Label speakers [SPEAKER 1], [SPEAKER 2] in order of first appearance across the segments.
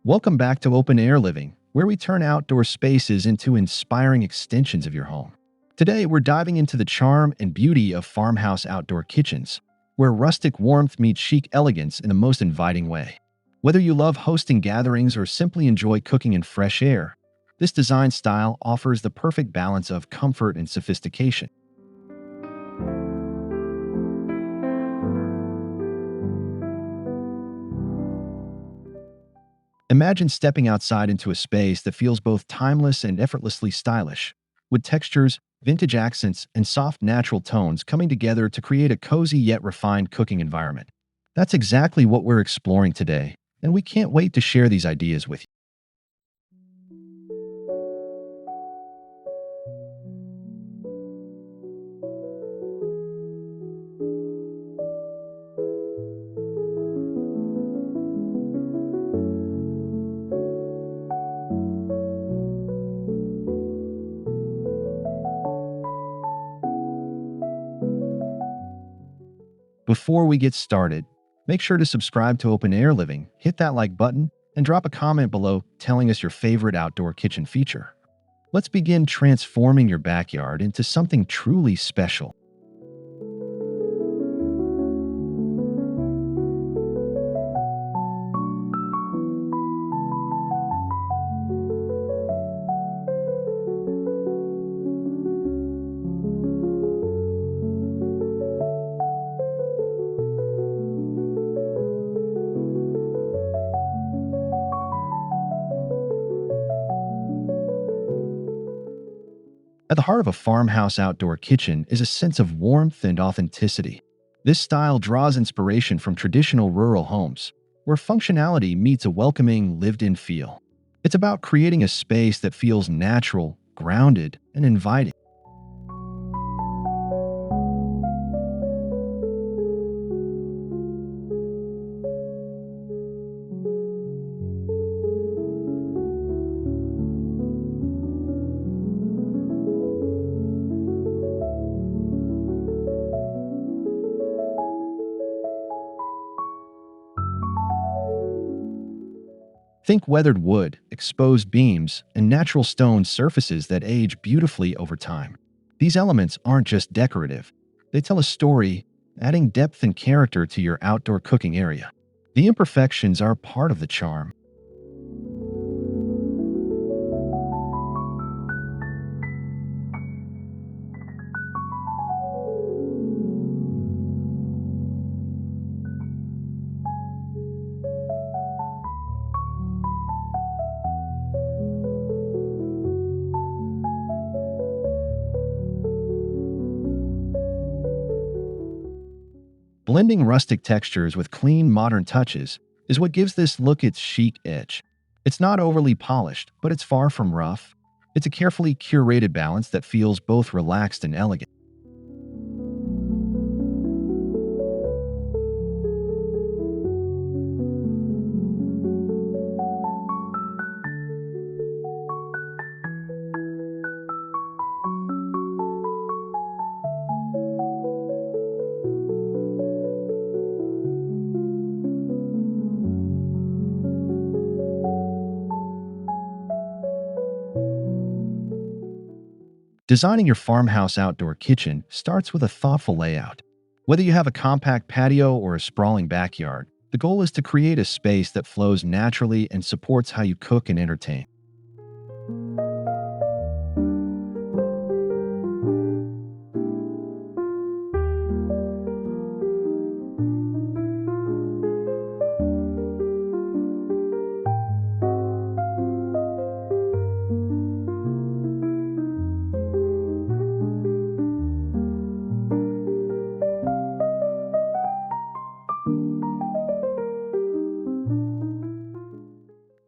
[SPEAKER 1] Welcome back to Open Air Living, where we turn outdoor spaces into inspiring extensions of your home. Today, we're diving into the charm and beauty of farmhouse outdoor kitchens, where rustic warmth meets chic elegance in the most inviting way. Whether you love hosting gatherings or simply enjoy cooking in fresh air, this design style offers the perfect balance of comfort and sophistication. Imagine stepping outside into a space that feels both timeless and effortlessly stylish, with textures, vintage accents, and soft natural tones coming together to create a cozy yet refined cooking environment. That's exactly what we're exploring today, and we can't wait to share these ideas with you. Before we get started, make sure to subscribe to Open Air Living, hit that like button, and drop a comment below telling us your favorite outdoor kitchen feature. Let's begin transforming your backyard into something truly special. At the heart of a farmhouse outdoor kitchen is a sense of warmth and authenticity. This style draws inspiration from traditional rural homes, where functionality meets a welcoming, lived in feel. It's about creating a space that feels natural, grounded, and inviting. Think weathered wood, exposed beams, and natural stone surfaces that age beautifully over time. These elements aren't just decorative, they tell a story, adding depth and character to your outdoor cooking area. The imperfections are part of the charm. Blending rustic textures with clean, modern touches is what gives this look its chic edge. It's not overly polished, but it's far from rough. It's a carefully curated balance that feels both relaxed and elegant. Designing your farmhouse outdoor kitchen starts with a thoughtful layout. Whether you have a compact patio or a sprawling backyard, the goal is to create a space that flows naturally and supports how you cook and entertain.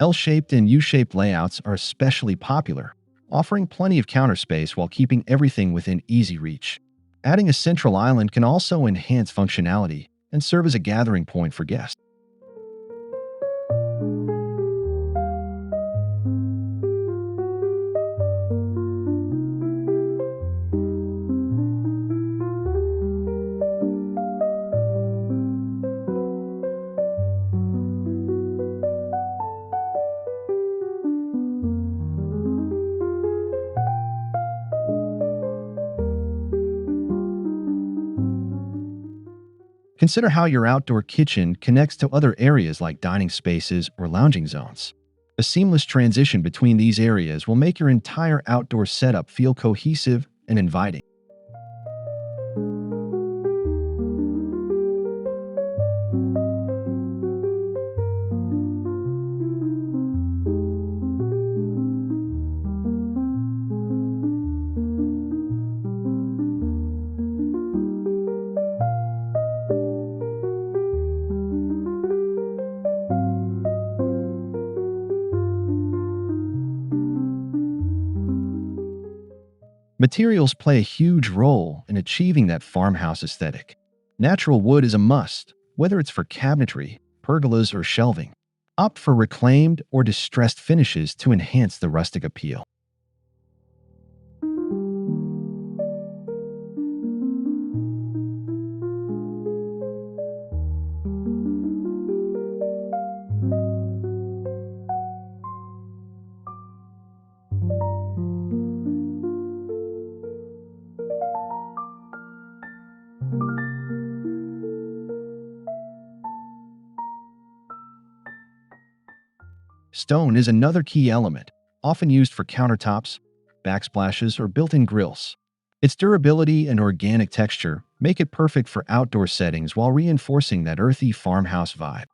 [SPEAKER 1] L-shaped and U-shaped layouts are especially popular, offering plenty of counter space while keeping everything within easy reach. Adding a central island can also enhance functionality and serve as a gathering point for guests. Consider how your outdoor kitchen connects to other areas like dining spaces or lounging zones. A seamless transition between these areas will make your entire outdoor setup feel cohesive and inviting. Materials play a huge role in achieving that farmhouse aesthetic. Natural wood is a must, whether it's for cabinetry, pergolas, or shelving. Opt for reclaimed or distressed finishes to enhance the rustic appeal. Stone is another key element, often used for countertops, backsplashes, or built-in grills. Its durability and organic texture make it perfect for outdoor settings while reinforcing that earthy farmhouse vibe.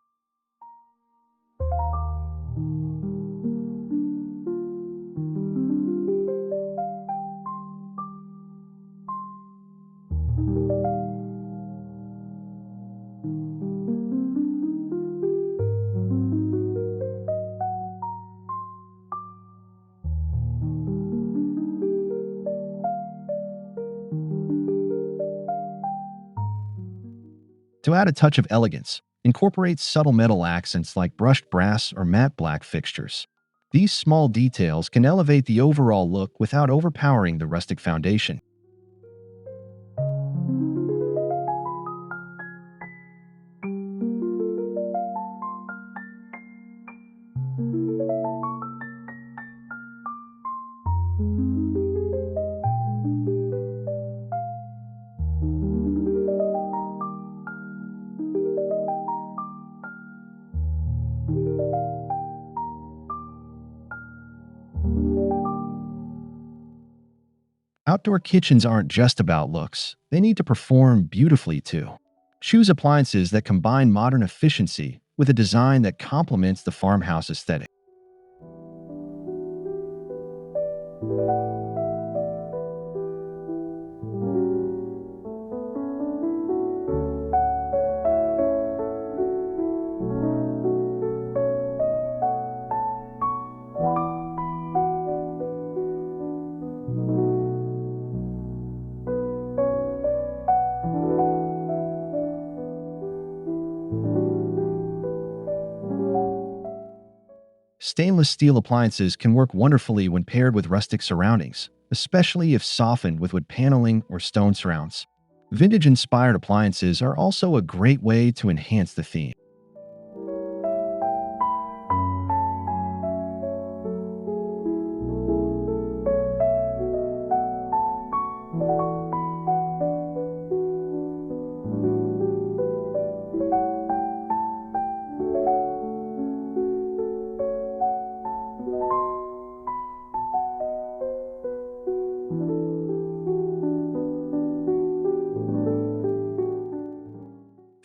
[SPEAKER 1] To add a touch of elegance, incorporate subtle metal accents like brushed brass or matte black fixtures. These small details can elevate the overall look without overpowering the rustic foundation. Outdoor kitchens aren't just about looks, they need to perform beautifully too. Choose appliances that combine modern efficiency with a design that complements the farmhouse aesthetic. Stainless steel appliances can work wonderfully when paired with rustic surroundings, especially if softened with wood paneling or stone surrounds. Vintage-inspired appliances are also a great way to enhance the theme.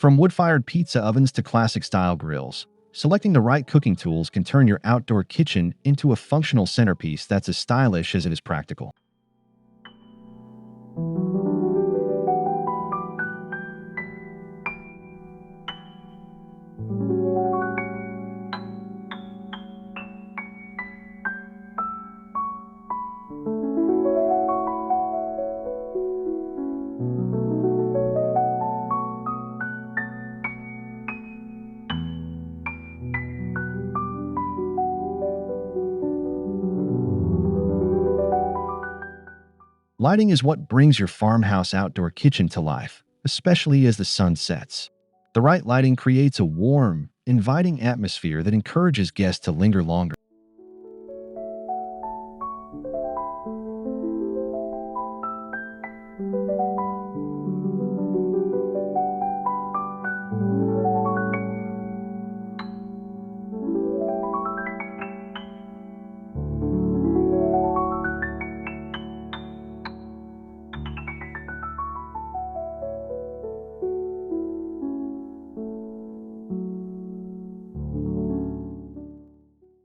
[SPEAKER 1] From wood-fired pizza ovens to classic-style grills, selecting the right cooking tools can turn your outdoor kitchen into a functional centerpiece that's as stylish as it is practical. Lighting is what brings your farmhouse outdoor kitchen to life, especially as the sun sets. The right lighting creates a warm, inviting atmosphere that encourages guests to linger longer.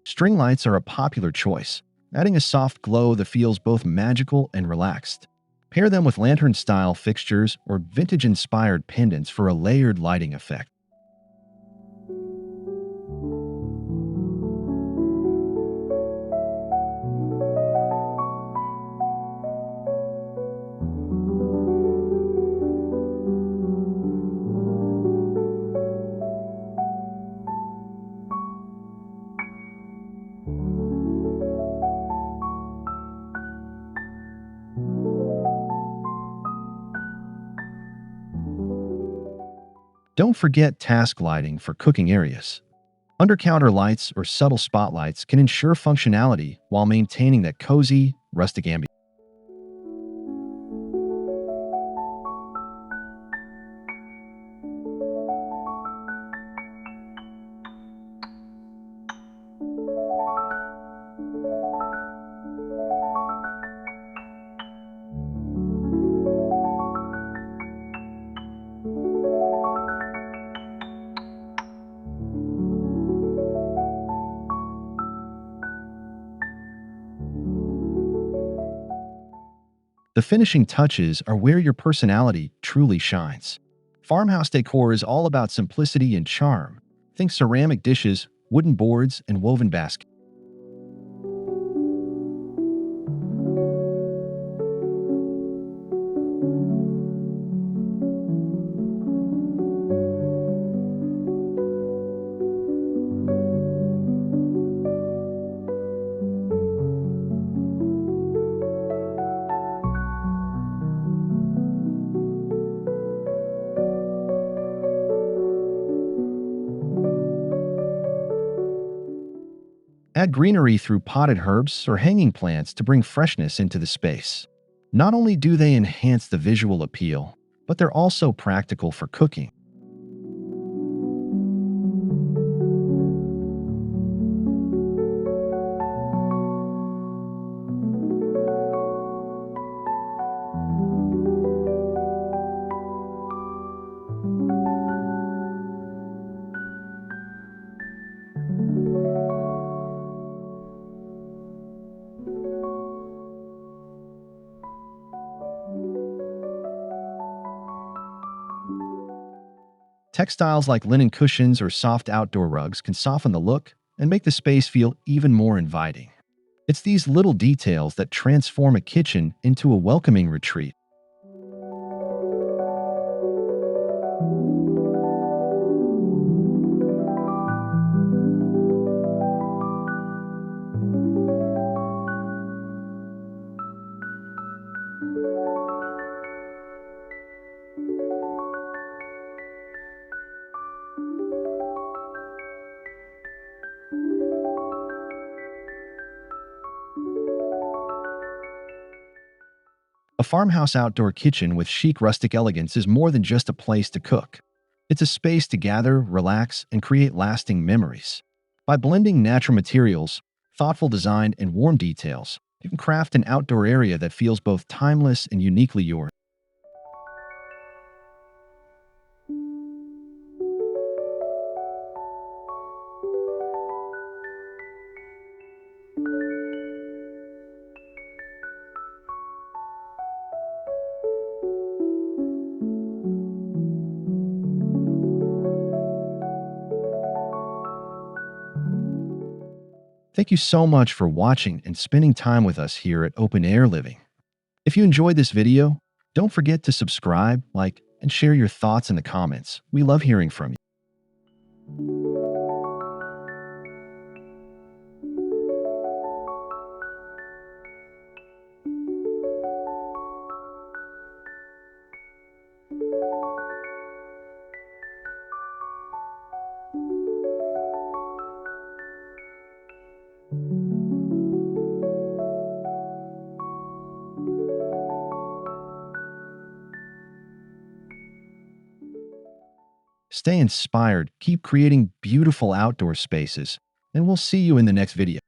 [SPEAKER 1] String lights are a popular choice, adding a soft glow that feels both magical and relaxed. Pair them with lantern-style fixtures or vintage-inspired pendants for a layered lighting effect. Don't forget task lighting for cooking areas. Under-counter lights or subtle spotlights can ensure functionality while maintaining that cozy, rustic ambience. The finishing touches are where your personality truly shines. Farmhouse decor is all about simplicity and charm. Think ceramic dishes, wooden boards, and woven baskets. Add greenery through potted herbs or hanging plants to bring freshness into the space. Not only do they enhance the visual appeal, but they're also practical for cooking. Textiles like linen cushions or soft outdoor rugs can soften the look and make the space feel even more inviting. It's these little details that transform a kitchen into a welcoming retreat. A farmhouse outdoor kitchen with chic rustic elegance is more than just a place to cook. It's a space to gather, relax, and create lasting memories. By blending natural materials, thoughtful design, and warm details, you can craft an outdoor area that feels both timeless and uniquely yours. Thank you so much for watching and spending time with us here at Open Air Living. If you enjoyed this video, don't forget to subscribe, like, and share your thoughts in the comments. We love hearing from you. Stay inspired, keep creating beautiful outdoor spaces, and we'll see you in the next video.